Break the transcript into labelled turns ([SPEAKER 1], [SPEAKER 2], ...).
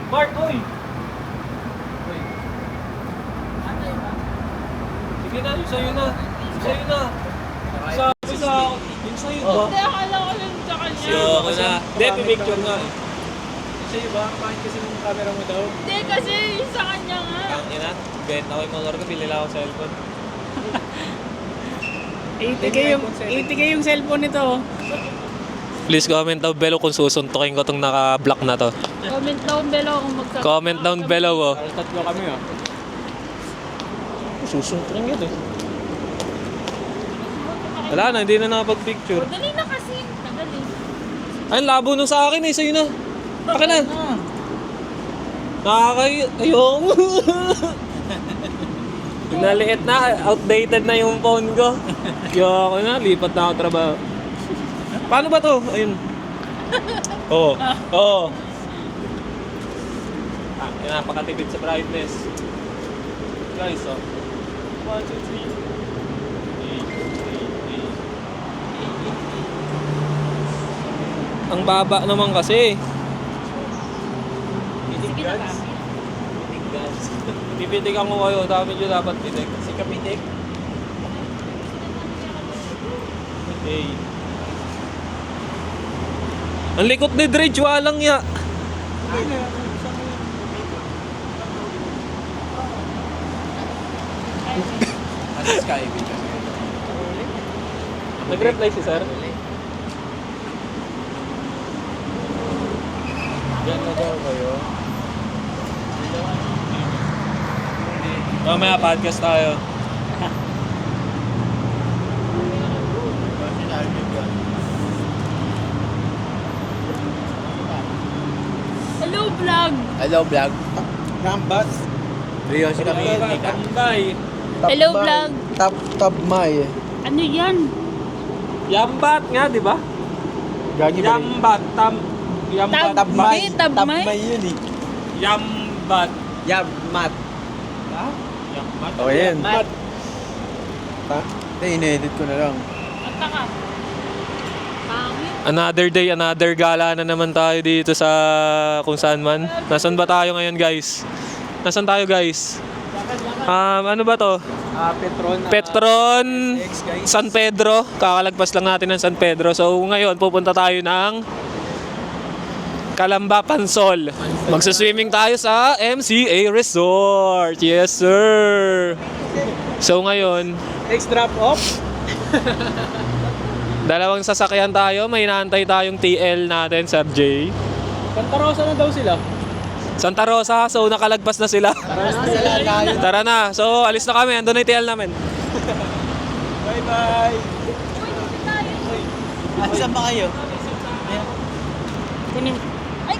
[SPEAKER 1] Mark, oy! Sige na, yung sa'yo na. Sa'yo na. Sabi sa yung sa'yo ba?
[SPEAKER 2] Hindi, akala ko yun sa kanya.
[SPEAKER 1] Ayoko na. Hindi, pipicture nga. Sa'yo ba? Kahit kasi ng camera mo daw.
[SPEAKER 2] Hindi, kasi yung sa kanya nga.
[SPEAKER 1] Ang ina, benta ko yung motor ko, bili lang ako cellphone.
[SPEAKER 3] 80k yung cellphone nito.
[SPEAKER 1] Please comment down below kung susuntukin ko itong naka-block na to.
[SPEAKER 2] Comment down below kung magsabi.
[SPEAKER 1] Comment down below, oh.
[SPEAKER 3] Tatlo kami ah.
[SPEAKER 1] Susuntukin yun, eh. Wala na, hindi na nakapag-picture.
[SPEAKER 2] Dali na kasi. Dali.
[SPEAKER 1] Ay, labo nung sa akin, eh. Sa'yo na. Akin na. Ayoko. Naliit na, outdated na yung phone ko. Ayoko na, lipat na ako trabaho. Paano ba to? Ayun. Oo. Oo. Yan, napakatipid sa brightness. Guys, oh. 1, 2, 3. Ang baba naman kasi.
[SPEAKER 2] Sige na kami.
[SPEAKER 1] Pipitikan ko kayo, dami nyo dapat pitik.
[SPEAKER 3] Si Kapitik.
[SPEAKER 1] Hey. Ang likot ni Dredge, walang ya.
[SPEAKER 3] Ano Skyway kasi?
[SPEAKER 1] Nag-reply si sir.
[SPEAKER 3] Diyan na daw kayo.
[SPEAKER 1] Mamaya podcast tayo.
[SPEAKER 2] Hello, vlog.
[SPEAKER 3] Hello vlog. Rambat. Rio si kami.
[SPEAKER 1] Bye.
[SPEAKER 2] Hello, vlog.
[SPEAKER 3] Top May.
[SPEAKER 2] Ano yan?
[SPEAKER 1] Yambat nga, di ba?
[SPEAKER 3] Gagi ba?
[SPEAKER 1] Yambat. Yambat.
[SPEAKER 2] Tabmay. Tabmay.
[SPEAKER 3] Tabmay yun eh.
[SPEAKER 1] Yambat.
[SPEAKER 3] Yabmat.
[SPEAKER 1] Yambat.
[SPEAKER 3] O yan. Ha? Hindi, ine-edit ko na lang.
[SPEAKER 2] Kanta ka. Pangit.
[SPEAKER 1] Another day, another gala na naman tayo dito sa kung saan man. Nasaan ba tayo ngayon, guys? Nasaan tayo, guys? Ano ba to?
[SPEAKER 3] Petron.
[SPEAKER 1] Petron
[SPEAKER 3] guys.
[SPEAKER 1] San Pedro. Kakalagpas lang natin ng San Pedro. So ngayon pupunta tayo ng Calamba, Pansol. Magsaswimming tayo sa MCA Resort. Yes, sir. So ngayon,
[SPEAKER 3] Next drop off.
[SPEAKER 1] dalawang sasakyan tayo. May inaantay tayong TL natin, Sir J.
[SPEAKER 3] Santa Rosa na daw sila.
[SPEAKER 1] Santa Rosa. So nakalagpas na sila. Tara na. So alis na kami. Andun na yung TL namin.
[SPEAKER 3] Bye-bye. Asan ba kayo?
[SPEAKER 2] Ay,